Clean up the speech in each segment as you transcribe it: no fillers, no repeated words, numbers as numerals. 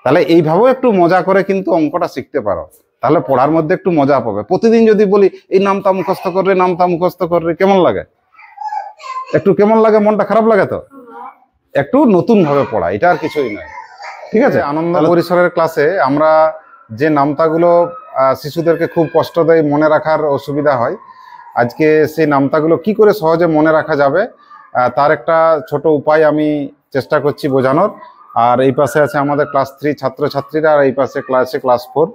তাহলে এইভাবেও একটু মজা করে কিন্তু অঙ্কটা শিখতে পারো, তাহলে পড়ার মধ্যে একটু মজা পাবে। প্রতিদিন যদি বলি এই নামটা মুখস্থ করবে, নামটা মুখস্থ করবে, কেমন লাগে? একটু কেমন লাগে, মনটা খারাপ লাগে। তো একটু নতুন ভাবে পড়া, এটা আর কিছুই নয়। ঠিক আছে, আনন্দ পরিসরের ক্লাসে আমরা যে নামতাগুলো শিশুদেরকে খুব কষ্ট দেয়, মনে রাখার অসুবিধা হয়, আজকে সেই নামতাগুলো কি করে সহজে মনে রাখা যাবে তার একটা ছোট উপায় আমি চেষ্টা করছি বোঝানোর। আর এই পাশে আছে আমাদের ক্লাস 3 ছাত্রছাত্রীরা, আর এই পাশে ক্লাস 4।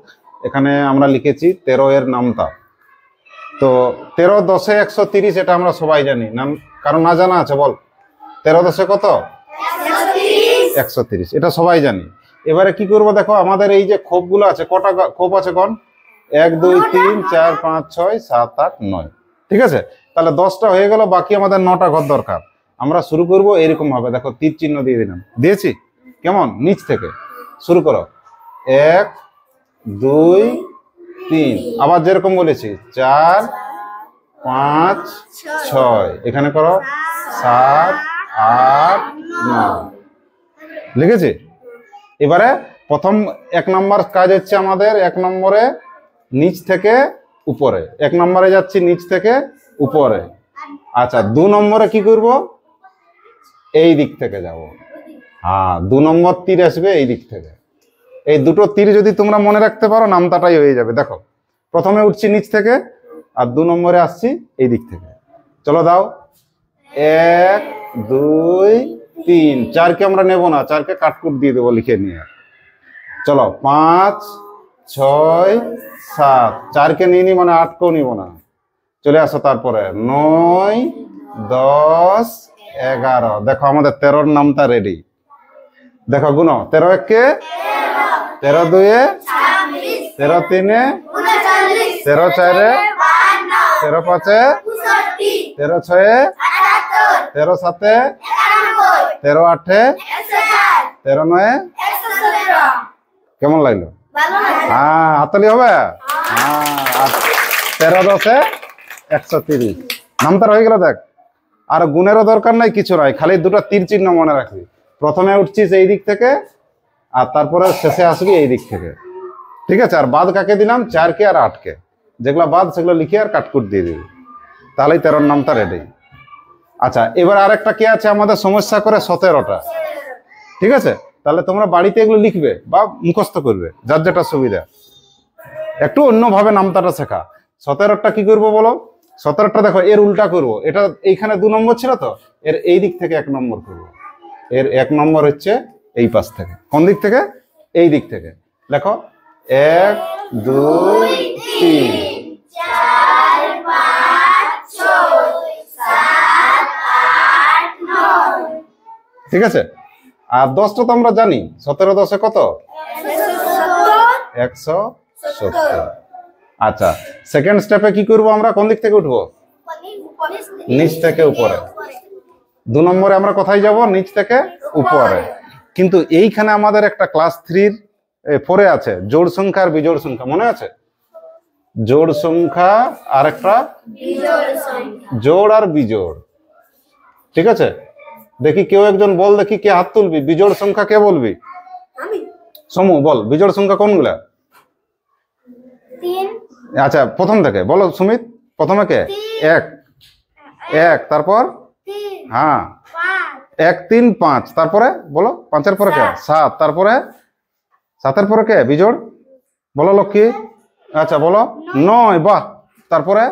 এখানে আমরা লিখেছি 13 এর নামতা। তো 13 10 130, এটা আমরা সবাই জানি, নাম কারণ না জানা আছে? বল, 13 10 কত? 130, এটা সবাই জানি। এবারে কি করব, দেখো আমাদের এই যে খোপগুলো আছে, কটা খোপ আছে কোন? 1 2 3 4 5 6 7 8 9। ঠিক আছে, তাহলে 10টা হয়ে গেল, বাকি আমাদের 9টা ঘর দরকার। আমরা শুরু করব এরকম ভাবে, দেখো তীর চিহ্ন দিয়ে দিলাম, দিয়েছি। কেমন? নিচ থেকে শুরু করো, 1 2 3, আবার যেরকম বলেছি 4 5 6, এখানে করো 7 8 9, লিখেছি। এবারে প্রথম 1 নম্বর কাজ হচ্ছে আমাদের 1 নম্বরে নিচ থেকে উপরে, 1 নম্বরে যাচ্ছি নিচ থেকে উপরে। আচ্ছা, 2 নম্বরে কি করব? এই দিক থেকে যাব। হ্যাঁ, 2 নম্বর তীর আসবে এই দিক থেকে। এই দুটো তীর যদি তোমরা মনে রাখতে পারো, নামতাটাই হয়ে যাবে। দেখো, প্রথমে উঠছি নিচ থেকে, আর 2 নম্বরে আসছি এই দিক থেকে। চলো দাও, 1 2 3, 4কে আমরা নেব না, 4কে কাটকুট দিয়ে দেবো লিখে নিয়ে। চলো 5 6 7, 4কে নিয়ে নি মানে 8কেও নিব না। চলে আসো তারপরে 9 10 11। দেখো আমাদের 13 নামটা রেডি। দেখো গুনো, 13 1 13 2 13 3 13 4 13 5 13 6 13 7 13 8 13 9। কেমন লাগলো? হ্যাঁ, হাততালি হবে। হ্যাঁ, 13 10 130 নামটা হয়ে গেল। দেখ, আর গুণেরও দরকার নাই, কিছু নাই, খালি দুটো তীর চিহ্ন মনে রাখবি। প্রথমে উঠছিস এই দিক থেকে, আর তারপরে শেষে আসবি এই দিক থেকে। ঠিক আছে, আর বাদ কাকে দিলাম? 4কে আর 8কে, যেগুলো বাদ সেগুলো লিখে আর কাটকুট দিয়ে দিবি, তাহলেই 13 নামটা রেডি। আচ্ছা, এবার আরেকটা কি আছে আমাদের, সমস্যা করে 17টা। ঠিক আছে, তাহলে তোমরা বাড়িতে এগুলো লিখবে বা মুখস্থ করবে, যার যেটা সুবিধা। একটু অন্যভাবে নামতাটা শেখা। 17টা কি করবো বলো? 17টা দেখো, এর উল্টা করবো। এটা এইখানে 2 নম্বর ছিল, তো এর এই দিক থেকে 1 নম্বর করবো। এর 1 নম্বর হচ্ছে এই পাশ থেকে। কোন দিক থেকে? এই দিক থেকে। দেখো 1 2 3 4 5 6 7 8 9। ঠিক আছে, আর 10টা তো আমরা জানি, 17 10 কত? 170। আচ্ছা, সেকেন্ড স্টেপে কি করব আমরা? কোন দিক থেকে উঠবো? নিচ থেকে উপরে। 2 নম্বরে আমরা কোথায় যাব? নিচ থেকে উপরে। কিন্তু এইখানে আমাদের একটা ক্লাস 3 4 আছে, জোড় সংখ্যা আর বিজোড় সংখ্যা, মনে আছে? জোড় সংখ্যা আর একটা জোড় আর বিজোড়। ঠিক আছে, দেখি কেউ একজন বল, দেখি কে হাত তুলবি। বিজোড় সংখ্যা কে বলবি? সমু বল, বিজোড় সংখ্যা কোনগুলা? 3। আচ্ছা, প্রথম থেকে বলো সুমিত। প্রথমে কে? 1 1, তারপর হ্যাঁ 1 3 5, তারপরে বলো 5-এর পরে কে? 7, তারপরে 7-এর পরে কে বিজোড়? বলো লক্ষ্মী। আচ্ছা বলো 9, বাহ। তারপরে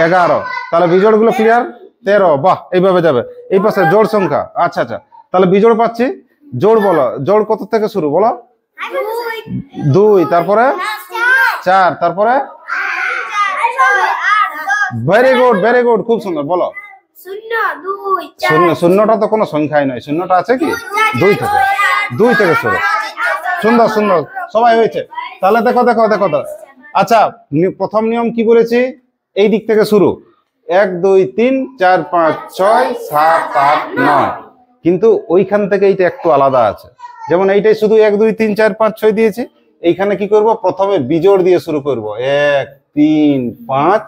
11, তাহলে বিজোড় গুলো ক্লিয়ার। 13, বাহ, এইভাবে যাবে। এই পাশে জোড় সংখ্যা। আচ্ছা আচ্ছা, তাহলে বিজোড় পাচ্ছি। জোড় বলো, জোড় কত থেকে শুরু বলো? 2, তারপরে 4, তারপরে ভেরি গুড ভেরি গুড, খুব সুন্দর। বলো 0 শূন্যটা তো কোনো সংখ্যাই নয়, শূন্যটা আছে কি 2 থেকে, 2 থেকে শুরু। সুন্দর সুন্দর, সবাই হয়েছে। তাহলে দেখো দেখো দেখো তো। আচ্ছা, প্রথম নিয়ম কি বলেছি? এই দিক থেকে শুরু, 1 2 3 4 5 6 7 8 9। কিন্তু ওইখান থেকে এইটা একটু আলাদা আছে। যেমন এইটাই শুধু 1 2 3 4 5 6 দিয়েছি। এইখানে কি করব? প্রথমে বিজোড় দিয়ে শুরু করব, 1 3 5,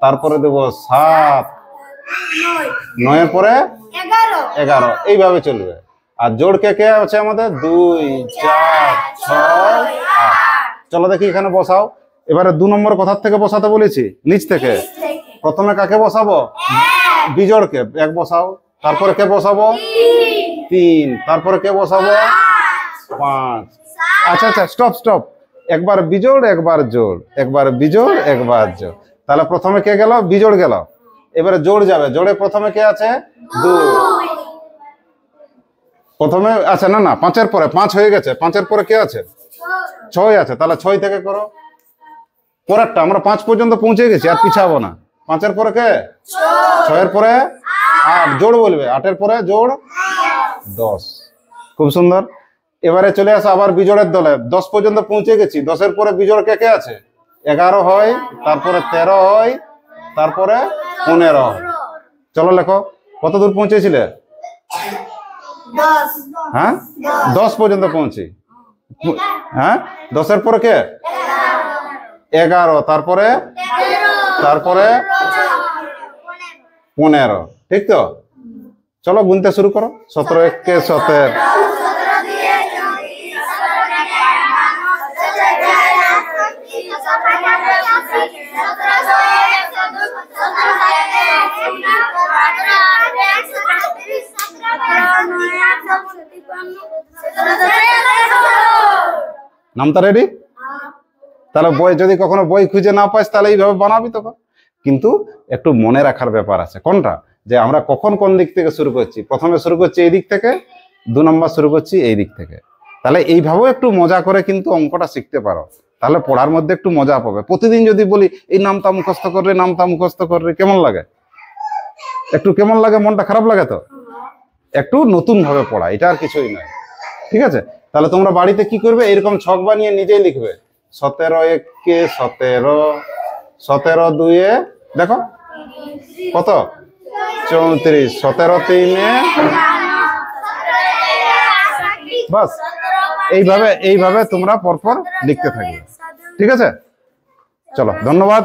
তারপরে দেব 7 9, এর পরে 11, এইভাবে চলবে। আর জোড় কে কে আছে আমাদের 2 4 6 8। চলো দেখি এখানে বসাও। এবারে 2 নম্বর কোথা থেকে বসাতে বলেছি? নিচ থেকে। প্রথমে কাকে বসাবো? বিজোড়কে 1 বসাও। তারপরে কে বসাবো? 3। তারপরে কে বসাবো? 5। আচ্ছা আচ্ছা, স্টপ স্টপ। একবার বিজোড় একবার জোড়, একবার বিজোড় একবার জোড়। তাহলে প্রথমে কে গেল? বিজোড় গেল। এবারে জোড় যাবে। জোড়ে প্রথমে কে আছে? 2। প্রথমে আচ্ছা না না, 5-এর পরে 5 হয়ে গেছে। 5-এর পরে কে আছে? 6 আছে। তাহলে 6 থেকে করো পরেরটা। আমরা 5 পর্যন্ত পৌঁছে গেছি, আর পিছাবো না। 5-এর পরে কে? 6-এর পরে 8। জোড় বলবে। 8-এর পরে জোড় 10। খুব সুন্দর। এবারে চলে আসো আবার বিজোড়ের দলে। 10 পর্যন্ত পৌঁছে গেছি। 10-এর পরে বিজোড় কে কে আছে? 11 হয়, তারপরে 13 হয়, তারপরে 15 হয়। চলো লেখো, কত দূর পৌঁছেছিলে? 10। হ্যাঁ, 10 পর্যন্ত পৌঁছি। হ্যাঁ, 10-এর পরে কে? 11। তারপরে 15। ঠিক তো? চলো গুনতে শুরু করো। 17 একে 17। নামটা রেডি? তাহলে বই যদি কখনো বই খুঁজে না পাইস তাহলে এইভাবে বানাবি তখন। কিন্তু একটু মনে রাখার ব্যাপার আছে। কোনটা? যে আমরা কখন কোন দিক থেকে শুরু করছি। প্রথমে শুরু করছি এই দিক থেকে, 2 নম্বর শুরু করছি এই দিক থেকে। তাহলে এইভাবেও একটু মজা করে কিন্তু অঙ্কটা শিখতে পারো। তাহলে পড়ার মধ্যে একটু মজা পাবে। প্রতিদিন যদি বলি এই নামটা মুখস্থ করবে, নামটা মুখস্থ করবে, কেমন লাগে? একটু কেমন লাগে? মনটা খারাপ লাগে তো? একটু নতুন ভাবে পড়া, এটা আর কিছুই নয়। ঠিক আছে? তাহলে তোমরা বাড়িতে কি করবে? এরকম ছক বানিয়ে নিজেই লিখবে। 17 একে 17, 17 দুয়ে দেখো কত? 34, 17 তিনে। বাস এইভাবে তোমরা পরপর লিখতে থাকবে। ঠিক আছে? চলো, ধন্যবাদ।